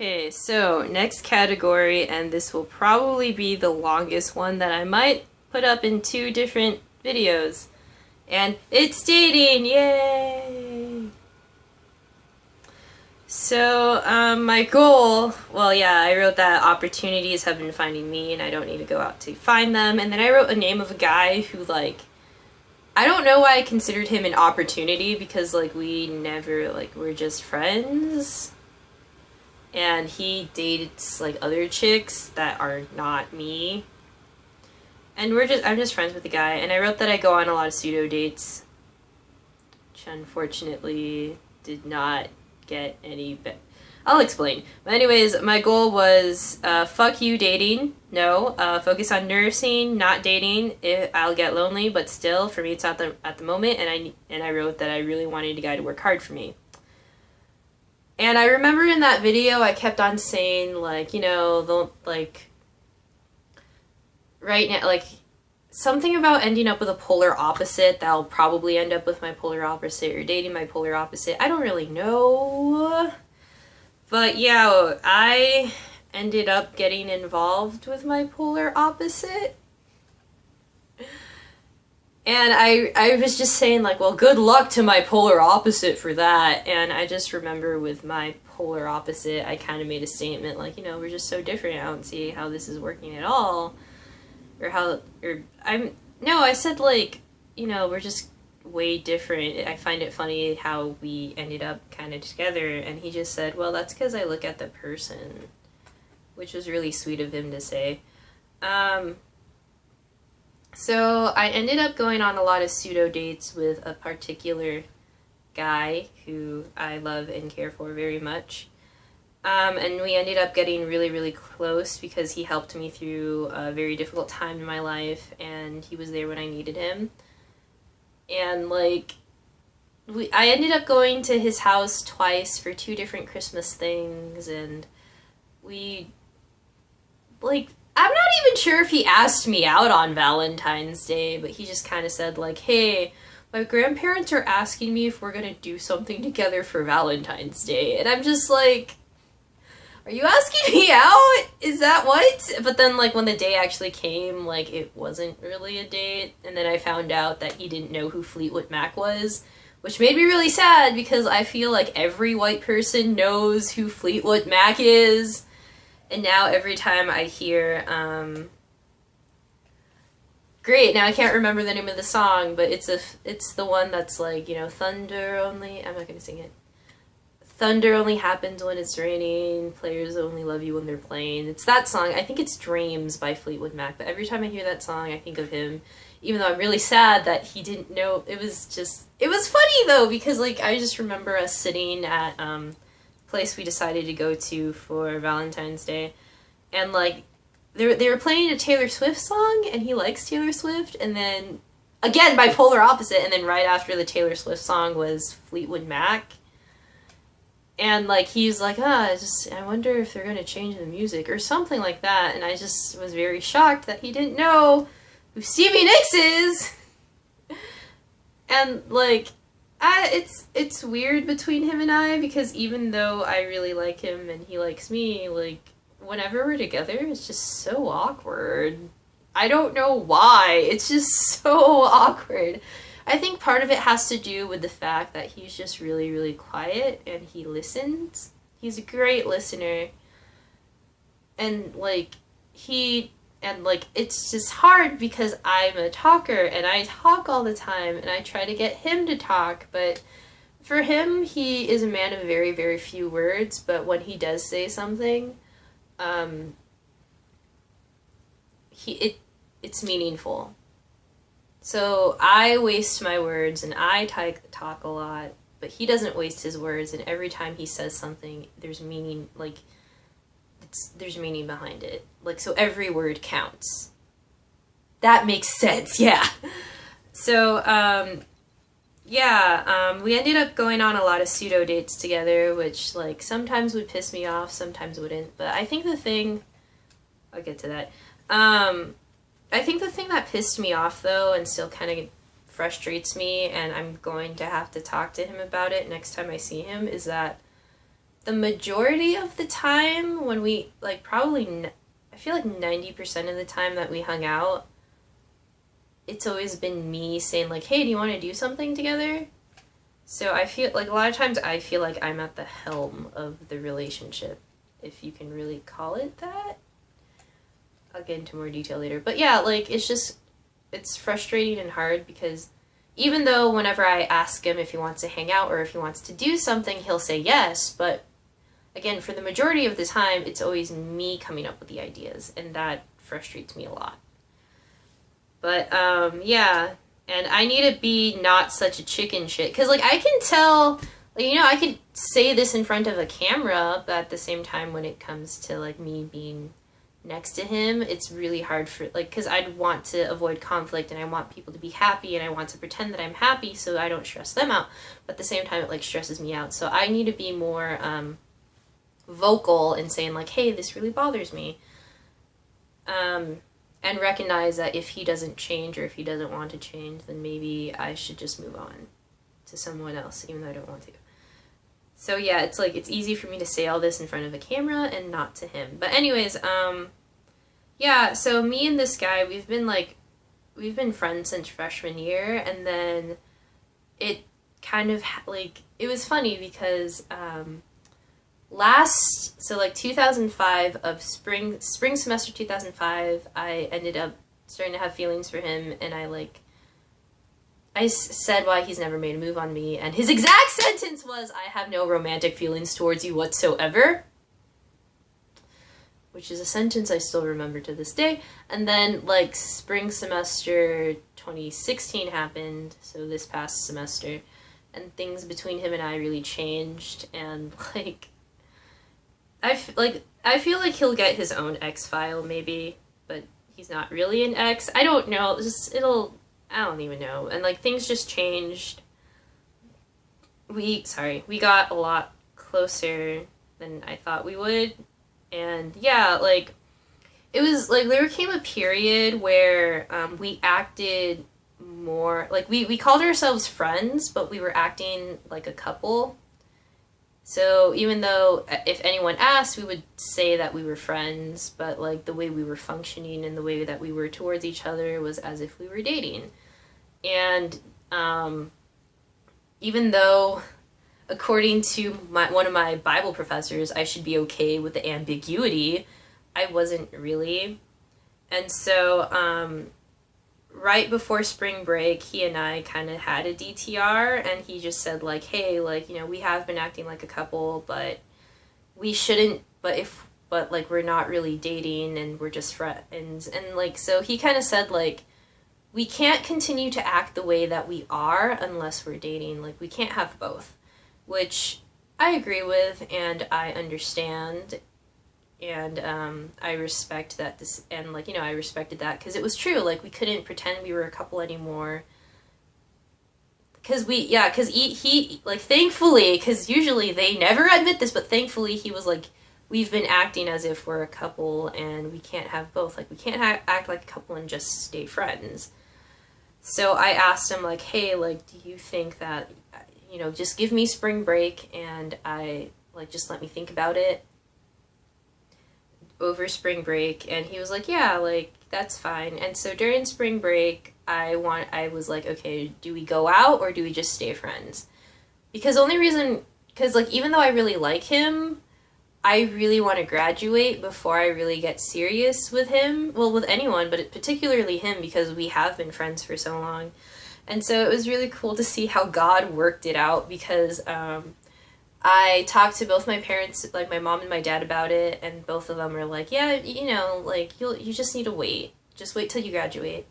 Okay, so next category, and this will probably be the longest one that I might put up in 2 different videos. And it's dating! Yay! So, my goal, well, yeah, I wrote that opportunities have been finding me and I don't need to go out to find them. And then I wrote a name of a guy who, like, I don't know why I considered him an opportunity because, like, we never, like, we're just friends. And he dates, like, other chicks that are not me. And I'm just friends with the guy. And I wrote that I go on a lot of pseudo dates, which unfortunately did not get any I'll explain. But anyways, my goal was, fuck you dating. No. Focus on nursing, not dating. I'll get lonely, but still, for me it's at the moment. And I wrote that I really wanted a guy to work hard for me. And I remember in that video, I kept on saying, like, you know, right now, like, something about ending up with a polar opposite, that I'll probably end up with my polar opposite, or dating my polar opposite. I don't really know. But yeah, I ended up getting involved with my polar opposite. And I was just saying, like, well, good luck to my polar opposite for that. And I just remember with my polar opposite, I kind of made a statement, like, you know, we're just so different. I don't see how this is working at all. I said, like, you know, we're just way different. I find it funny how we ended up kind of together. And he just said, well, that's because I look at the person, which was really sweet of him to say. So I ended up going on a lot of pseudo dates with a particular guy who I love and care for very much. And we ended up getting really, really close because he helped me through a very difficult time in my life and he was there when I needed him. And, like, I ended up going to his house twice for 2 different Christmas things, and we, like, I'm not even sure if he asked me out on Valentine's Day, but he just kind of said, like, hey, my grandparents are asking me if we're gonna do something together for Valentine's Day. And I'm just like, are you asking me out? Is that what? But then, like, when the day actually came, like, it wasn't really a date. And then I found out that he didn't know who Fleetwood Mac was, which made me really sad because I feel like every white person knows who Fleetwood Mac is. And now every time I hear, great, now I can't remember the name of the song, but it's the one that's like, you know, thunder only, I'm not gonna sing it. Thunder only happens when it's raining, players only love you when they're playing. It's that song, I think it's Dreams by Fleetwood Mac, but every time I hear that song, I think of him, even though I'm really sad that he didn't know. It was funny though, because, like, I just remember us sitting at, place we decided to go to for Valentine's Day, and, like, they were playing a Taylor Swift song, and he likes Taylor Swift, and then, again, by polar opposite, and then right after the Taylor Swift song was Fleetwood Mac, and, like, he's like, I wonder if they're gonna change the music, or something like that, and I just was very shocked that he didn't know who Stevie Nicks is, and, like, it's weird between him and I, because even though I really like him and he likes me, like, whenever we're together, it's just so awkward. I don't know why. It's just so awkward. I think part of it has to do with the fact that he's just really, really quiet and he listens. He's a great listener. And, like, it's just hard because I'm a talker and I talk all the time and I try to get him to talk, but for him, he is a man of very, very few words, but when he does say something, it's meaningful. So I waste my words and I talk a lot, but he doesn't waste his words, and every time he says something, there's meaning, like, there's meaning behind it. Like, so every word counts. That makes sense, yeah. So, we ended up going on a lot of pseudo dates together, which, like, sometimes would piss me off, sometimes wouldn't. But I think I'll get to that. I think the thing that pissed me off, though, and still kind of frustrates me, and I'm going to have to talk to him about it next time I see him, is that the majority of the time when we, like, probably, I feel like 90% of the time that we hung out, it's always been me saying, like, hey, do you want to do something together? So I feel like a lot of times I feel like I'm at the helm of the relationship, if you can really call it that. I'll get into more detail later. But yeah, like, it's frustrating and hard because even though whenever I ask him if he wants to hang out or if he wants to do something, he'll say yes. But again, for the majority of the time, it's always me coming up with the ideas, and that frustrates me a lot. But yeah, and I need to be not such a chicken shit. Because, like, I can tell, like, you know, I could say this in front of a camera, but at the same time, when it comes to, like, me being next to him, it's really hard for, like, because I'd want to avoid conflict, and I want people to be happy, and I want to pretend that I'm happy so I don't stress them out. But at the same time, it, like, stresses me out. So I need to be more vocal in saying, like, hey, this really bothers me. And recognize that if he doesn't change or if he doesn't want to change, then maybe I should just move on to someone else, even though I don't want to. So yeah, it's like, it's easy for me to say all this in front of a camera and not to him. But anyways, yeah, so me and this guy, we've been friends since freshman year, and then it kind of, like, it was funny because, so like 2005 of spring semester 2005, I ended up starting to have feelings for him, and I said why he's never made a move on me, and his exact sentence was, I have no romantic feelings towards you whatsoever, which is a sentence I still remember to this day. And then, like, spring semester 2016 happened, so this past semester, and things between him and I really changed, and, like, I feel like he'll get his own X file maybe, but he's not really an X. I don't know. I don't even know. And, like, things just changed. We got a lot closer than I thought we would. And yeah, like, it was like there came a period where we acted more like we called ourselves friends, but we were acting like a couple. So even though if anyone asked, we would say that we were friends, but, like, the way we were functioning and the way that we were towards each other was as if we were dating. And even though, according to one of my Bible professors, I should be okay with the ambiguity, I wasn't really. And so right before spring break, he and I kind of had a DTR, and he just said, like, hey, like, you know, we have been acting like a couple, but we shouldn't, but like, we're not really dating, and we're just friends. And, like, so he kind of said, like, we can't continue to act the way that we are unless we're dating. Like, we can't have both, which I agree with, and I understand. And I respect that and, like, you know, I respected that because it was true. Like, we couldn't pretend we were a couple anymore. Because he, like, thankfully, because usually they never admit this, but thankfully he was like, we've been acting as if we're a couple, and we can't have both. Like, we can't act like a couple and just stay friends. So I asked him, like, hey, like, do you think that, you know, just give me spring break, and just let me think about it over spring break. And he was like, yeah, like, that's fine. And so during spring break, I was like, okay, do we go out or do we just stay friends? Because like, even though I really like him, I really want to graduate before I really get serious with him. Well, with anyone, but particularly him, because we have been friends for so long. And so it was really cool to see how God worked it out, because I talked to both my parents, like my mom and my dad, about it, and both of them were like, yeah, you know, like, you just need to wait. Just wait till you graduate.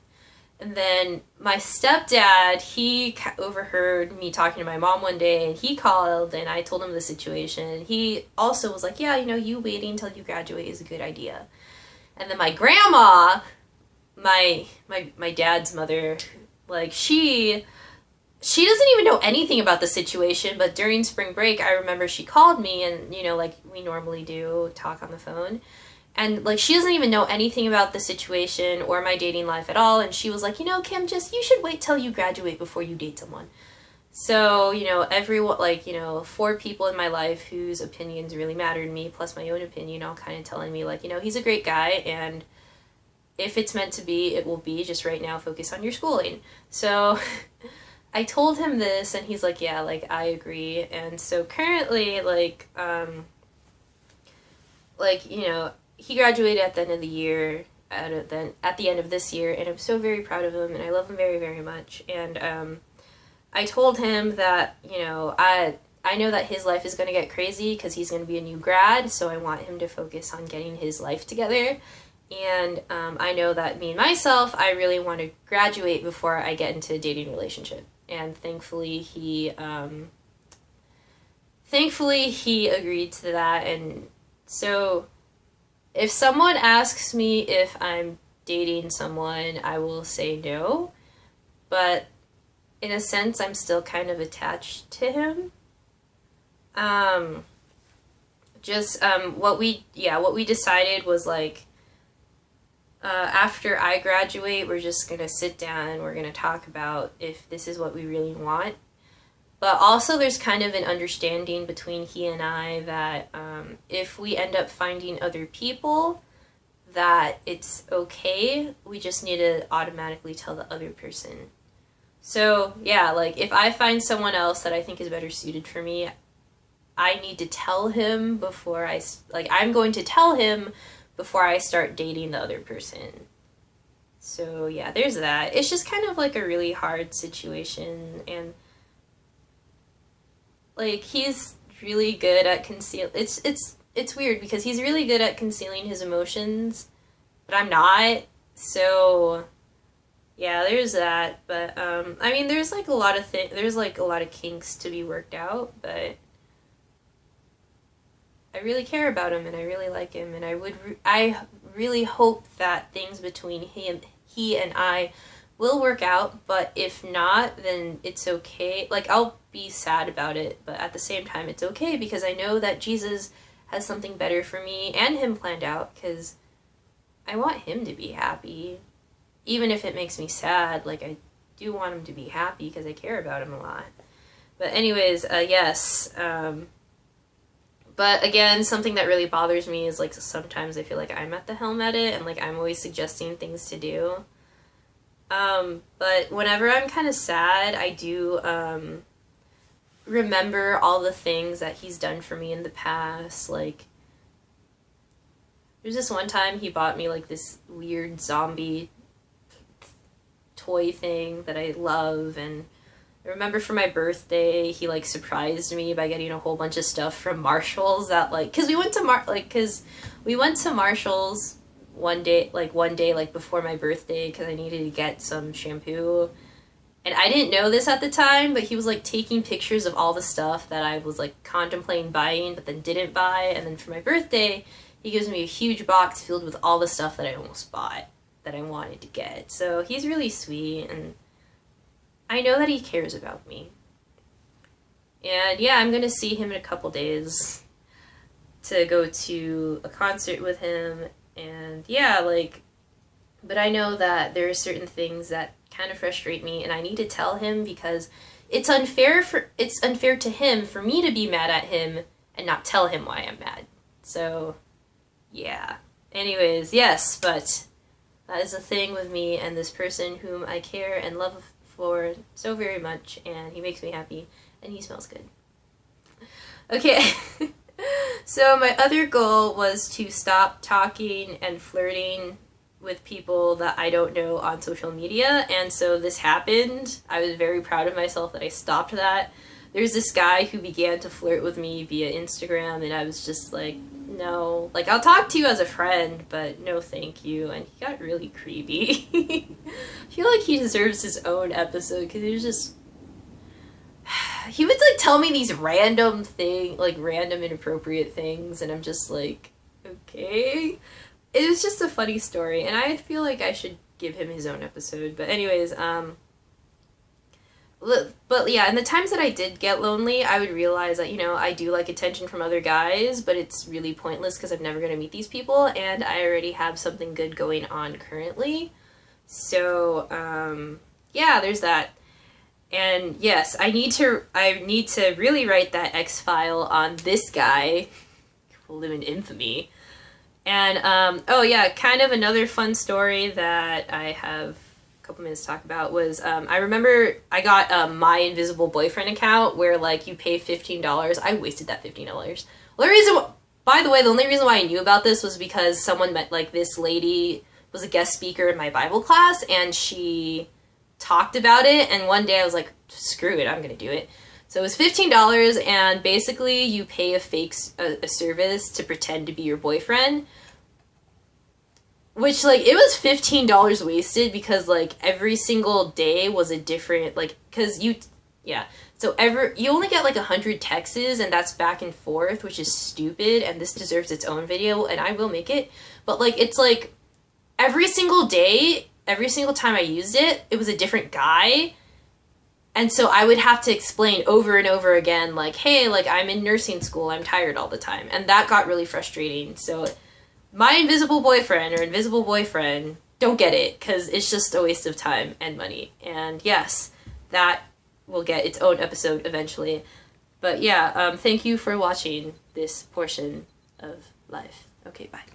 And then my stepdad, he overheard me talking to my mom one day, and he called, and I told him the situation. He also was like, yeah, you know, you waiting until you graduate is a good idea. And then my grandma, my dad's mother, like, she doesn't even know anything about the situation, but during spring break, I remember she called me, and, you know, like we normally do, talk on the phone. And, like, she doesn't even know anything about the situation or my dating life at all. And she was like, you know, Kim, you should wait till you graduate before you date someone. So, everyone, like, 4 people in my life whose opinions really matter to me, plus my own opinion, all kind of telling me, like, he's a great guy, and if it's meant to be, it will be. Just right now, focus on your schooling. So I told him this, and he's like, yeah, like, I agree. And so currently, he graduated at the end of the year, at the end of this year, and I'm so very proud of him, and I love him very, very much. And I told him that, I know that his life is going to get crazy because he's going to be a new grad, so I want him to focus on getting his life together. And I know that me and myself, I really want to graduate before I get into a dating relationship. And thankfully he agreed to that. And so if someone asks me if I'm dating someone, I will say no. But in a sense, I'm still kind of attached to him. What we decided was, like, after I graduate, we're just gonna sit down and we're gonna talk about if this is what we really want. But also there's kind of an understanding between he and I that if we end up finding other people, that it's okay. We just need to automatically tell the other person. So, yeah, like, if I find someone else that I think is better suited for me, I need to tell him before I'm going to tell him before I start dating the other person. So, yeah, there's that. It's just kind of, like, a really hard situation, and, like, he's really good at it's weird because he's really good at concealing his emotions, but I'm not, so yeah, there's that. But I mean, there's like a lot of kinks to be worked out, but I really care about him and I really like him, and I really hope that things between he and I will work out. But if not, then it's okay. Like, I'll be sad about it, but at the same time it's okay because I know that Jesus has something better for me and him planned out, because I want him to be happy. Even if it makes me sad, like, I do want him to be happy because I care about him a lot. But anyways, yes. But again, something that really bothers me is, like, sometimes I feel like I'm at the helm at it, and, like, I'm always suggesting things to do. But whenever I'm kind of sad, I do remember all the things that he's done for me in the past. Like, there's this one time he bought me, like, this weird zombie toy thing that I love, and I remember for my birthday, he, like, surprised me by getting a whole bunch of stuff from Marshall's that, like, because we went to Marshall's one day, like, before my birthday, because I needed to get some shampoo. And I didn't know this at the time, but he was, like, taking pictures of all the stuff that I was, like, contemplating buying, but then didn't buy. And then for my birthday, he gives me a huge box filled with all the stuff that I almost bought, that I wanted to get. So he's really sweet, and I know that he cares about me. And yeah, I'm gonna see him in a couple days to go to a concert with him. And yeah, like, but I know that there are certain things that kind of frustrate me, and I need to tell him because it's unfair to him for me to be mad at him and not tell him why I'm mad. So yeah. Anyways, yes, but that is a thing with me and this person whom I care and love for so very much, and he makes me happy, and he smells good. Okay. So my other goal was to stop talking and flirting with people that I don't know on social media, and so this happened. I was very proud of myself that I stopped that. There's this guy who began to flirt with me via Instagram, and I was just like, no, like, I'll talk to you as a friend, but no thank you. And he got really creepy. I feel like he deserves his own episode because he was just, he would, like, tell me these random inappropriate things, and I'm just like, okay. It was just a funny story, and I feel like I should give him his own episode. But anyways, but yeah, in the times that I did get lonely, I would realize that, I do like attention from other guys, but it's really pointless because I'm never going to meet these people, and I already have something good going on currently. So, yeah, there's that. And yes, I need to really write that X file on this guy who will live in infamy. And oh yeah, kind of another fun story that I have a couple minutes to talk about was I remember I got a My Invisible Boyfriend account where like you pay $15. I wasted that $15. Well, by the way, the only reason why I knew about this was because someone met, like, this lady was a guest speaker in my Bible class, and she talked about it, and one day I was like, screw it, I'm gonna do it. So it was $15, and basically you pay a service to pretend to be your boyfriend, which, like, it was $15 wasted because, like, every single day was a different, like, because so you only get like 100 texts, and that's back and forth, which is stupid, and this deserves its own video, and I will make it. But like, it's like every single day, every single time I used it, it was a different guy. And so I would have to explain over and over again, like, hey, like, I'm in nursing school, I'm tired all the time. And that got really frustrating. So My Invisible Boyfriend or Invisible Boyfriend, don't get it, because it's just a waste of time and money. And yes, that will get its own episode eventually. But yeah, thank you for watching this portion of life. Okay, bye.